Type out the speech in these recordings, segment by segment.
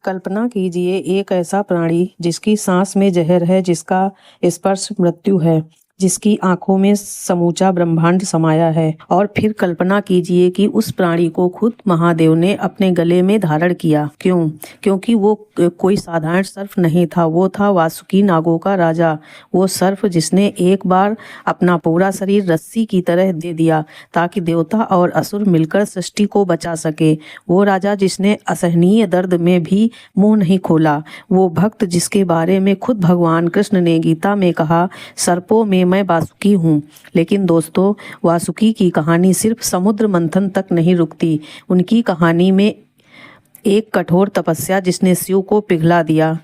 कल्पना कीजिए एक ऐसा प्राणी जिसकी सांस में जहर है, जिसका स्पर्श मृत्यु है, जिसकी आंखों में समूचा ब्रह्मांड समाया है। और फिर कल्पना कीजिए कि उस प्राणी को खुद महादेव ने अपने गले में धारण किया। क्यों? क्योंकि वो कोई साधारण सर्प नहीं था, वो था वासुकी नागों का राजा। वो सर्प जिसने एक बार अपना पूरा शरीर रस्सी की तरह दे दिया ताकि देवता और असुर मिलकर सृष्टि को बचा सके। वो राजा जिसने असहनीय दर्द में भी मुंह नहीं खोला। वो भक्त जिसके बारे में खुद भगवान कृष्ण ने गीता में कहा, सर्पों में मैं वासुकी हूँ। लेकिन दोस्तों, वासुकी की कहानी सिर्फ समुद्र मंथन तक नहीं रुकती। उनकी कहानी में एक कठोर तपस्या जिसने शिव को पिघला दिया,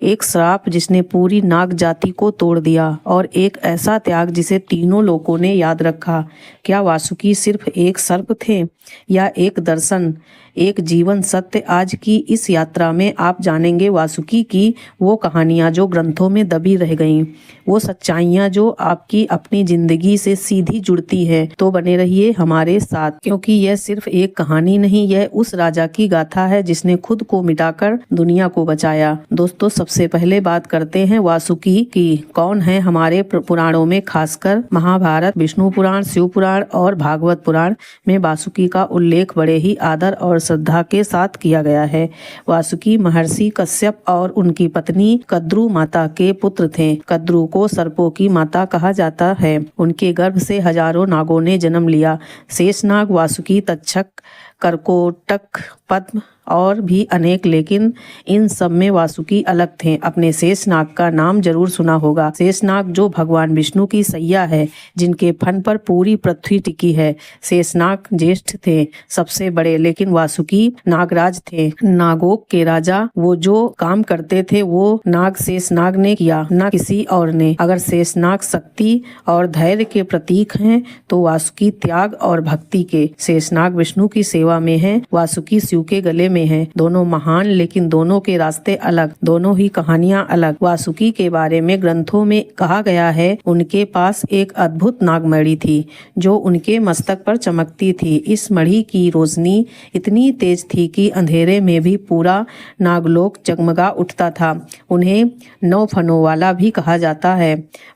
एक श्राप जिसने पूरी नाग जाति को तोड़ दिया, और एक ऐसा त्याग जिसे तीनों लोगों ने याद रखा। क्या वासुकी सिर्फ एक सर्प थे या एक दर्शन, एक जीवन सत्य? आज की इस यात्रा में आप जानेंगे वासुकी की वो कहानियाँ जो ग्रंथों में दबी रह गईं, वो सच्चाइयाँ जो आपकी अपनी जिंदगी से सीधी जुड़ती है। तो बने रहिए हमारे साथ, क्योंकि यह सिर्फ एक कहानी नहीं, यह उस राजा की गाथा है जिसने खुद को मिटाकर दुनिया को बचाया। दोस्तों, सबसे पहले बात करते हैं वासुकी की। कौन है? हमारे पुराणों में, खासकर महाभारत, विष्णु पुराण, शिव पुराण और भागवत पुराण में वासुकी का उल्लेख बड़े ही आदर और श्रद्धा के साथ किया गया है। वासुकी महर्षि कश्यप और उनकी पत्नी कद्रू माता के पुत्र थे। कद्रू को सर्पों की माता कहा जाता है। उनके गर्भ से हजारों नागों ने जन्म लिया। शेषनाग, वासुकी, तक्षक, करकोटक, पद्म और भी अनेक, लेकिन इन सब में वासुकी अलग थे। अपने शेषनाग का नाम जरूर सुना होगा। शेषनाग जो भगवान विष्णु की सैया है, जिनके फन पर पूरी पृथ्वी टिकी है। शेषनाग ज्येष्ठ थे, सबसे बड़े, लेकिन वासुकी नागराज थे, नागों के राजा। वो जो काम करते थे वो नाग शेषनाग ने किया, न किसी और ने। अगर शेषनाग शक्ति और धैर्य के प्रतीक हैं तो वासुकी त्याग और भक्ति के। शेषनाग विष्णु की सेवा में है, वासुकी शिव के गले में है। दोनों महान, लेकिन दोनों के रास्ते अलग, दोनों ही कहानियां अलग। वासुकी के बारे में ग्रंथों में कहा गया है, उनके पास एक अद्भुत नागमणि थी जो उनके मस्तक पर चमकती थी। इस मणि की रोशनी इतनी तेज थी कि अंधेरे में भी पूरा नागलोक जगमगा उठता था। उन्हें 9 फनों वाला भी कहा जाता है।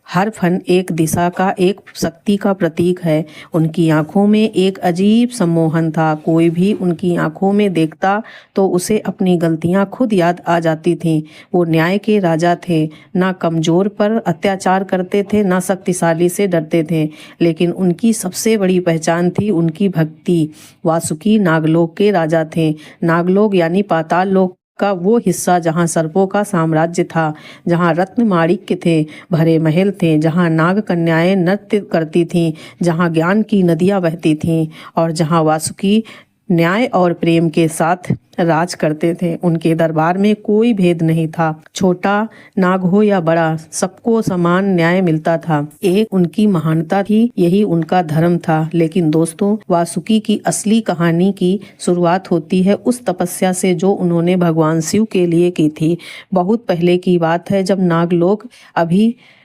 हर फन एक दिशा का, एक शक्ति का प्रतीक है। उनकी आंखों में एक अजीब सम्मोहन था। कोई भी उनकी आंखों में देखता तो उसे अपनी गलतियां खुद याद आ जाती थीं। वो न्याय के राजा थे, ना कमजोर पर अत्याचार करते थे, ना शक्तिशाली से डरते थे। लेकिन उनकी सबसे बड़ी पहचान थी उनकी भक्ति। वासुकी नागलोक के राजा थे। नागलोक यानी पाताल लोक का वो हिस्सा जहाँ सर्पों का साम्राज्य था, जहाँ रत्न माणिक्य थे, भरे महल थे, जहाँ नाग कन्याएं नृत्य करती थीं, जहाँ ज्ञान की नदियाँ बहती थीं, और जहाँ वासुकी न्याय और प्रेम के साथ राज करते थे। उनके दरबार में कोई भेद नहीं था, छोटा नाग हो या बड़ा, सबको समान न्याय मिलता था। एक उनकी महानता थी, यही उनका धर्म था। लेकिन दोस्तों, वासुकी की असली कहानी की शुरुआत होती है उस तपस्या से जो उन्होंने भगवान शिव के लिए की थी। बहुत पहले की बात है, जब नागलोक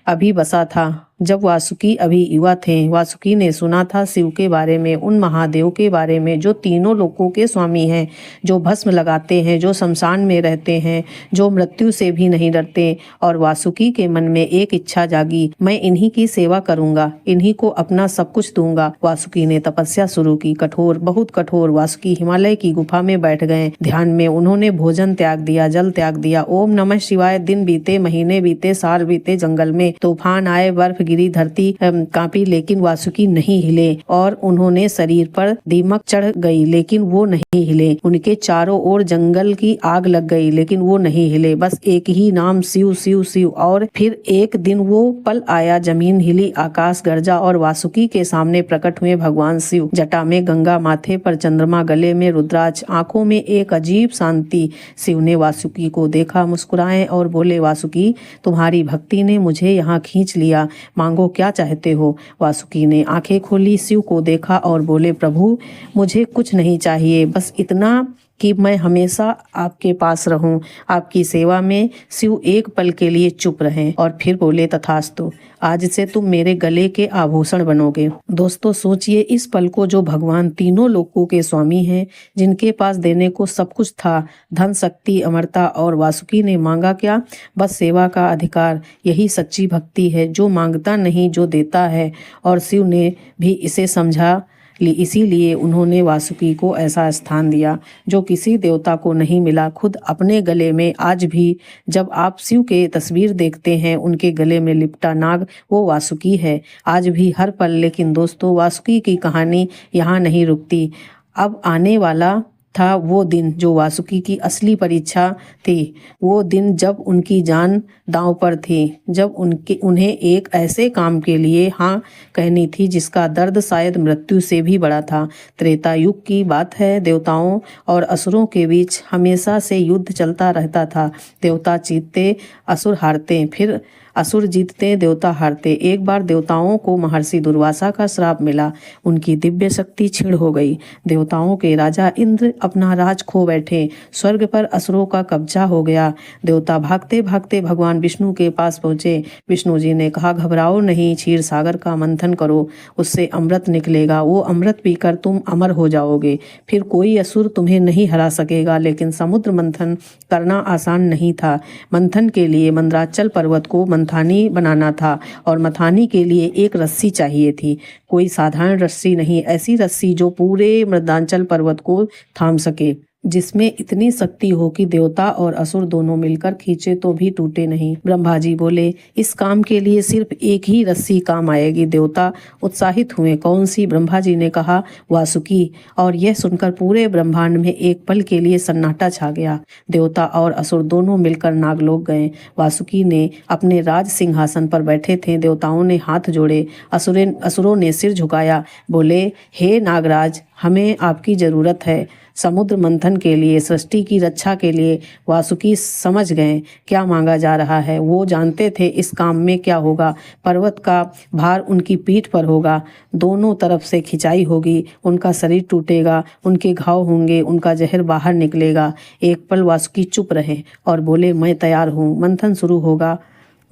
अभी बसा था, जब वासुकी अभी युवा थे। वासुकी ने सुना था शिव के बारे में, उन महादेव के बारे में जो तीनों लोकों के स्वामी हैं, जो भस्म लगाते हैं, जो शमशान में रहते हैं, जो मृत्यु से भी नहीं डरते। और वासुकी के मन में एक इच्छा जागी, मैं इन्हीं की सेवा करूंगा, इन्हीं को अपना सब कुछ दूंगा। वासुकी ने तपस्या शुरू की, कठोर, बहुत कठोर। वासुकी हिमालय की गुफा में बैठ गए। ध्यान में उन्होंने भोजन त्याग दिया, जल त्याग दिया। ओम नमः शिवाय। दिन बीते, महीने बीते, साल बीते। जंगल में तूफान आए, बर्फ गिरी, धरती कांपी, लेकिन वासुकी नहीं हिले। और उन्होंने शरीर पर दीमक चढ़ गई, लेकिन वो नहीं हिले। उनके चारों ओर जंगल की आग लग गई, लेकिन वो नहीं हिले। बस एक ही नाम, शिव शिव शिव। और फिर एक दिन वो पल आया, जमीन हिली, आकाश गरजा, और वासुकी के सामने प्रकट हुए भगवान शिव। जटा में गंगा, माथे पर चंद्रमा, गले में रुद्राक्ष, आंखों में एक अजीब शांति। शिव ने वासुकी को देखा, मुस्कुराए और बोले, वासुकी, तुम्हारी भक्ति ने मुझे यहाँ खींच लिया, मांगो क्या चाहते हो। वासुकी ने आंखें खोली, शिव को देखा और बोले, प्रभु, मुझे कुछ नहीं चाहिए, बस इतना कि मैं हमेशा आपके पास रहूं, आपकी सेवा में। शिव एक पल के लिए चुप रहे और फिर बोले, तथास्तु, आज से तुम मेरे गले के आभूषण बनोगे। दोस्तों सोचिए इस पल को, जो भगवान तीनों लोकों के स्वामी हैं, जिनके पास देने को सब कुछ था, धन, शक्ति, अमरता, और वासुकी ने मांगा क्या? बस सेवा का अधिकार। यही सच्ची भक्ति है, जो मांगता नहीं, जो देता है। और शिव ने भी इसे समझा, इसीलिए उन्होंने वासुकी को ऐसा स्थान दिया जो किसी देवता को नहीं मिला, खुद अपने गले में। आज भी जब आप शिव के तस्वीर देखते हैं, उनके गले में लिपटा नाग वो वासुकी है, आज भी हर पल। लेकिन दोस्तों वासुकी की कहानी यहाँ नहीं रुकती। अब आने वाला था वो दिन जो वासुकी की असली परीक्षा थी। वो दिन जब उनकी जान दांव पर थी, जब उन्हें एक ऐसे काम के लिए हाँ कहनी थी जिसका दर्द शायद मृत्यु से भी बड़ा था। त्रेता युग की बात है। देवताओं और असुरों के बीच हमेशा से युद्ध चलता रहता था। देवता जीतते, असुर हारते, फिर असुर जीतते, देवता हारते। एक बार देवताओं को महर्षि दुर्वासा का श्राप मिला, उनकी दिव्य शक्ति क्षीण हो गई। देवताओं के राजा इंद्र अपना राज खो बैठे, स्वर्ग पर असुरों का कब्जा हो गया। देवता भागते भागते भगवान विष्णु के पास पहुंचे। विष्णु जी ने कहा, घबराओ नहीं, क्षीर सागर का मंथन करो, उससे अमृत निकलेगा। वो अमृत पीकर तुम अमर हो जाओगे, फिर कोई असुर तुम्हें नहीं हरा सकेगा। लेकिन समुद्र मंथन करना आसान नहीं था। मंथन के लिए मंदराचल पर्वत को मंथानी बनाना था, और मथानी के लिए एक रस्सी चाहिए थी। कोई साधारण रस्सी नहीं, ऐसी रस्सी जो पूरे मृदांचल पर्वत को थाम सके, जिसमें इतनी शक्ति हो कि देवता और असुर दोनों मिलकर खींचे तो भी टूटे नहीं। ब्रह्मा जी बोले, इस काम के लिए सिर्फ एक ही रस्सी काम आएगी। देवता उत्साहित हुए। कौन सी? ब्रह्मा जी ने कहा, वासुकी। और यह सुनकर पूरे ब्रह्मांड में एक पल के लिए सन्नाटा छा गया। देवता और असुर दोनों मिलकर नागलोक गए। वासुकी ने अपने राज सिंहासन पर बैठे थे। देवताओं ने हाथ जोड़े, असुरों ने सिर झुकाया। बोले, हे नागराज, हमें आपकी जरूरत है समुद्र मंथन के लिए, सृष्टि की रक्षा के लिए। वासुकी समझ गए क्या मांगा जा रहा है। वो जानते थे इस काम में क्या होगा। पर्वत का भार उनकी पीठ पर होगा, दोनों तरफ से खिंचाई होगी, उनका शरीर टूटेगा, उनके घाव होंगे, उनका जहर बाहर निकलेगा। एक पल वासुकी चुप रहे और बोले, मैं तैयार हूँ। मंथन शुरू होगा।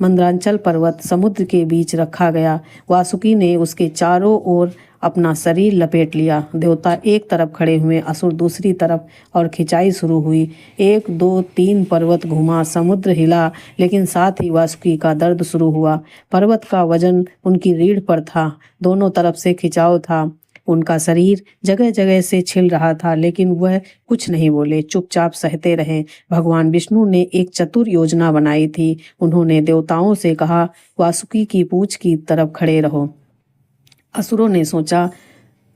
मंदरांचल पर्वत समुद्र के बीच रखा गया। वासुकी ने उसके चारों ओर अपना शरीर लपेट लिया। देवता एक तरफ खड़े हुए, असुर दूसरी तरफ, और खिंचाई शुरू हुई। 1 2 3 पर्वत घूमा, समुद्र हिला, लेकिन साथ ही वासुकी का दर्द शुरू हुआ। पर्वत का वजन उनकी रीढ़ पर था, दोनों तरफ से खिंचाव था। उनका शरीर जगह जगह से छिल रहा था, लेकिन वह कुछ नहीं बोले, चुपचाप सहते रहे। भगवान विष्णु ने एक चतुर योजना बनाई थी। उन्होंने देवताओं से कहा, वासुकी की पूंछ की तरफ खड़े रहो। असुरों ने सोचा,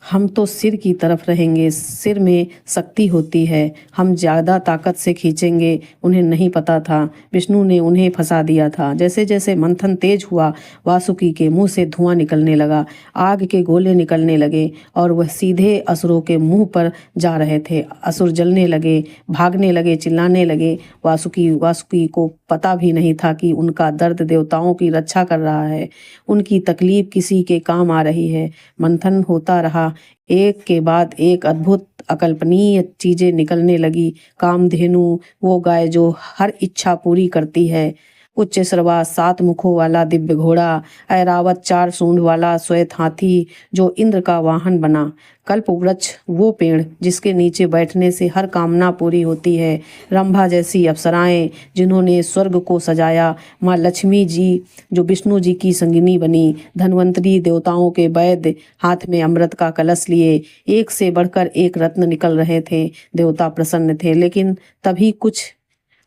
हम तो सिर की तरफ रहेंगे, सिर में शक्ति होती है, हम ज़्यादा ताकत से खींचेंगे। उन्हें नहीं पता था विष्णु ने उन्हें फंसा दिया था। जैसे जैसे मंथन तेज हुआ, वासुकी के मुंह से धुआं निकलने लगा, आग के गोले निकलने लगे, और वह सीधे असुरों के मुंह पर जा रहे थे। असुर जलने लगे, भागने लगे, चिल्लाने लगे। वासुकी को पता भी नहीं था कि उनका दर्द देवताओं की रक्षा कर रहा है, उनकी तकलीफ किसी के काम आ रही है। मंथन होता रहा, एक के बाद एक अद्भुत अकल्पनीय चीजें निकलने लगी। कामधेनु, वो गाय जो हर इच्छा पूरी करती है, उच्च श्रवा 7 मुखों वाला दिव्य घोड़ा, ऐरावत 4 सूंड वाला श्वेत हाथी जो इंद्र का वाहन बना, कल्प वृक्ष, वो पेड़ जिसके नीचे बैठने से हर कामना पूरी होती है, रंभा जैसी अप्सराएं जिन्होंने स्वर्ग को सजाया, माँ लक्ष्मी जी जो विष्णु जी की संगिनी बनी, धन्वंतरी देवताओं के वैद्य हाथ में अमृत का कलश लिए। एक से बढ़कर एक रत्न निकल रहे थे। देवता प्रसन्न थे, लेकिन तभी कुछ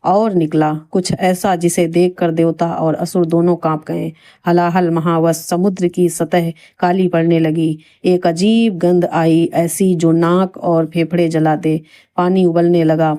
और निकला, कुछ ऐसा जिसे देखकर देवता और असुर दोनों कांप गए। हलाहल महावश समुद्र की सतह काली पड़ने लगी। एक अजीब गंध आई, ऐसी जो नाक और फेफड़े जला दे। पानी उबलने लगा,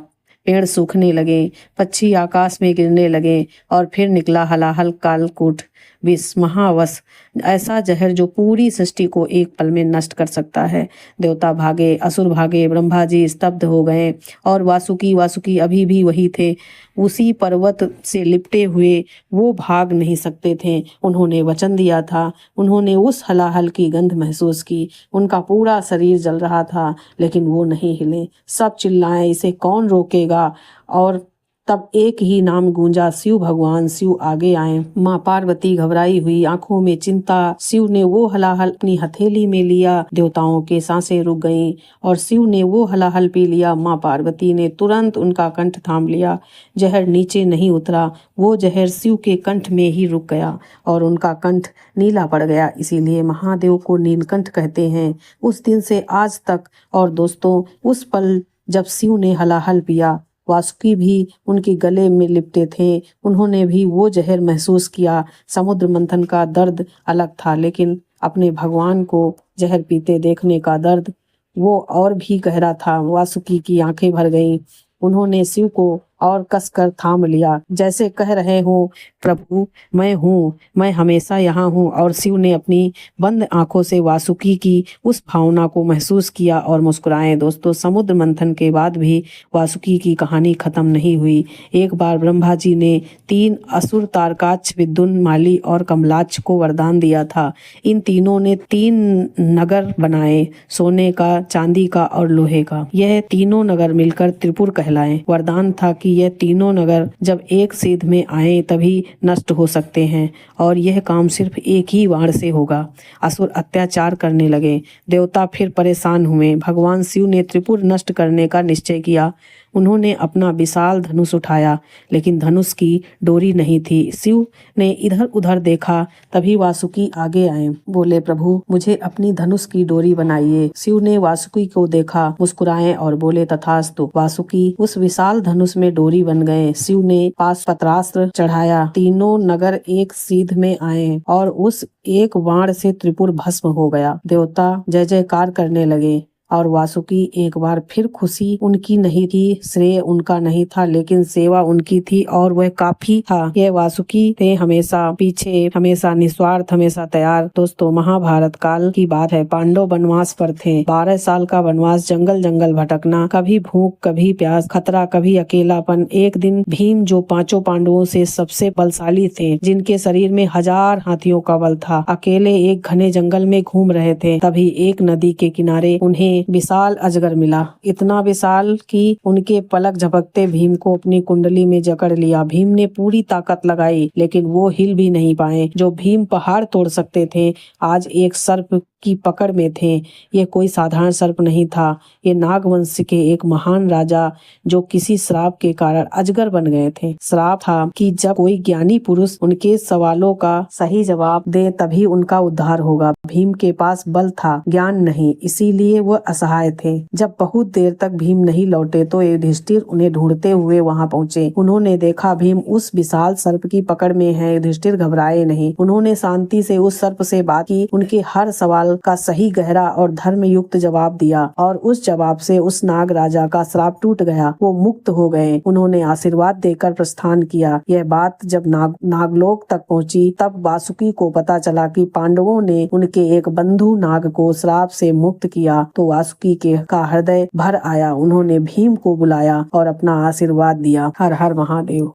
पेड़ सूखने लगे, पक्षी आकाश में गिरने लगे, और फिर निकला हलाहल कालकूट। विष, महावश, ऐसा जहर जो पूरी सृष्टि को एक पल में नष्ट कर सकता है। देवता भागे, असुर भागे, ब्रह्मा जी स्तब्ध हो गए और वासुकी अभी भी वही थे, उसी पर्वत से लिपटे हुए। वो भाग नहीं सकते थे। उन्होंने वचन दिया था, उन्होंने उस हलाहल की गंध महसूस की, उनका पूरा शरीर जल रहा था, लेकिन वो नहीं हिले। सब चिल्लाए, इसे कौन रोकेगा? और तब एक ही नाम गूंजा, शिव भगवान। शिव आगे आए। माँ पार्वती घबराई हुई, आंखों में चिंता। शिव ने वो हलाहल अपनी हथेली में लिया, देवताओं के सांसें रुक गईं और शिव ने वो हलाहल पी लिया। माँ पार्वती ने तुरंत उनका कंठ थाम लिया। जहर नीचे नहीं उतरा, वो जहर शिव के कंठ में ही रुक गया और उनका कंठ नीला पड़ गया। इसीलिए महादेव को नीलकंठ कहते हैं। उस दिन से आज तक। और दोस्तों, उस पल जब शिव ने हलाहल पिया, वासुकी भी उनके गले में लिपटे थे। उन्होंने भी वो जहर महसूस किया। समुद्र मंथन का दर्द अलग था, लेकिन अपने भगवान को जहर पीते देखने का दर्द वो और भी गहरा था। वासुकी की आंखें भर गईं। उन्होंने शिव को और कसकर थाम लिया, जैसे कह रहे हो, प्रभु मैं हूँ, मैं हमेशा यहाँ हूँ। और शिव ने अपनी बंद आंखों से वासुकी की उस भावना को महसूस किया और मुस्कुराए। दोस्तों, समुद्र मंथन के बाद भी वासुकी की कहानी खत्म नहीं हुई। एक बार ब्रह्मा जी ने 3 असुर तारकाक्ष, विद्युन, माली और कमलाक्ष को वरदान दिया था। इन तीनों ने 3 नगर बनाए, सोने का, चांदी का और लोहे का। यह तीनों नगर मिलकर त्रिपुर कहलाए। वरदान था कि यह तीनों नगर जब एक सीध में आए तभी नष्ट हो सकते हैं और यह काम सिर्फ एक ही वाण से होगा। असुर अत्याचार करने लगे। देवता फिर परेशान हुए। भगवान शिव ने त्रिपुर नष्ट करने का निश्चय किया। उन्होंने अपना विशाल धनुष उठाया, लेकिन धनुष की डोरी नहीं थी। शिव ने इधर उधर देखा, तभी वासुकी आगे आए। बोले, प्रभु मुझे अपनी धनुष की डोरी बनाइए। शिव ने वासुकी को देखा, मुस्कुराए और बोले, तथास्तु। वासुकी उस विशाल धनुष में डोरी बन गए। शिव ने पास पत्रास्त्र चढ़ाया। तीनों नगर एक सीध में आए और उस एक बाण से त्रिपुर भस्म हो गया। देवता जय जयकार करने लगे और वासुकी एक बार फिर खुशी उनकी नहीं थी, श्रेय उनका नहीं था, लेकिन सेवा उनकी थी और वह काफी था। यह वासुकी थे हमेशा पीछे, हमेशा निस्वार्थ, हमेशा तैयार। दोस्तों, महाभारत काल की बात है। पांडव वनवास पर थे। 12 साल का वनवास, जंगल जंगल भटकना, कभी भूख, कभी प्यास, खतरा, कभी अकेलापन। एक दिन भीम, जो 5 पांडवों से सबसे बलशाली थे, जिनके शरीर में 1000 हाथियों का बल था, अकेले एक घने जंगल में घूम रहे थे। तभी एक नदी के किनारे उन्हें विशाल अजगर मिला। इतना विशाल कि उनके पलक झपकते भीम को अपनी कुंडली में जकड़ लिया। भीम ने पूरी ताकत लगाई, लेकिन वो हिल भी नहीं पाए। जो भीम पहाड़ तोड़ सकते थे, आज एक सर्प की पकड़ में थे। ये कोई साधारण सर्प नहीं था, ये नागवंश के एक महान राजा, जो किसी श्राप के कारण अजगर बन गए थे। श्राप था कि जब कोई ज्ञानी पुरुष उनके सवालों का सही जवाब दे, तभी उनका उद्धार होगा। भीम के पास बल था, ज्ञान नहीं, इसीलिए वह असहाय थे। जब बहुत देर तक भीम नहीं लौटे तो युधिष्ठिर उन्हें ढूंढते हुए वहां पहुंचे। उन्होंने देखा भीम उस विशाल सर्प की पकड़ में है। युधिष्ठिर घबराए नहीं। उन्होंने शांति से उस सर्प से बात की, उनके हर सवाल का सही, गहरा और धर्म युक्त जवाब दिया और उस जवाब से उस नाग राजा का श्राप टूट गया। वो मुक्त हो गए। उन्होंने आशीर्वाद देकर प्रस्थान किया। यह बात जब नागलोक तक पहुंची, तब वासुकी को पता चला कि पांडवों ने उनके एक बंधु नाग को श्राप से मुक्त किया। तो वासुकी का हृदय भर आया। उन्होंने भीम को बुलाया और अपना आशीर्वाद दिया। हर हर महादेव।